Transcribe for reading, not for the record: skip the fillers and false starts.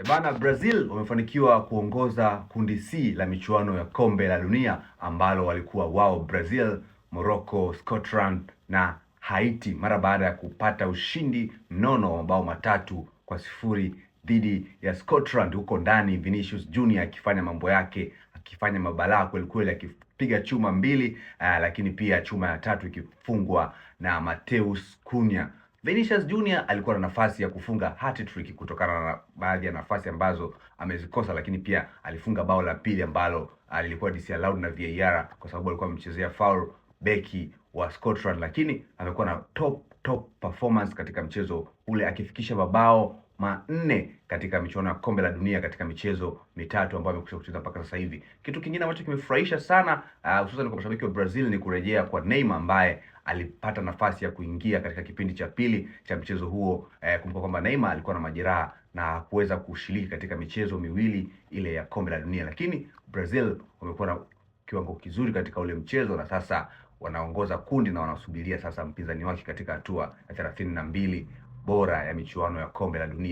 Bana, Brazil wamefanikiwa kuongoza kundi C la michuano ya kombe la dunia ambalo walikuwa wao Brazil, Morocco, Scotland na Haiti mara baada ya kupata ushindi mnono wa mabao 3-0 dhidi ya Scotland. Huko ndani Vinicius Junior akifanya mambo yake, akifanya mabalaa kweli kweli, akipiga chuma mbili, lakini pia chuma ya tatu ikifungwa na Mateus Cunha. Vinicius Junior alikuwa na nafasi ya kufunga hat-trick kutokana na baadhi ya nafasi ambazo amezikosa, lakini pia alifunga bao la pili ambalo lilikuwa disallowed na VAR kwa sababu alikuwa amechezea foul beki wa Scotland, lakini amekuwa na top performance katika mchezo ule akifikisha mabao 4 katika michuano ya kombe la dunia katika michezo mitatu ambayo amekwisha kucheza mpaka sasa hivi. Kitu kingine ambacho kimefurahisha sana hususan kwa mashabiki wa Brazil ni kurejea kwa Neymar ambaye alipata nafasi ya kuingia katika kipindi cha pili cha mchezo huo. Kumbuka kwamba Neymar alikuwa na majeraha na kuweza kushiriki katika michezo miwili ile ya kombe la dunia, lakini Brazil wamekuwa na kiwango kizuri katika ule mchezo na sasa wanaongoza kundi na wanasubiria sasa mpinzani wake katika hatua ya 32 bora ya michuano ya kombe la dunia.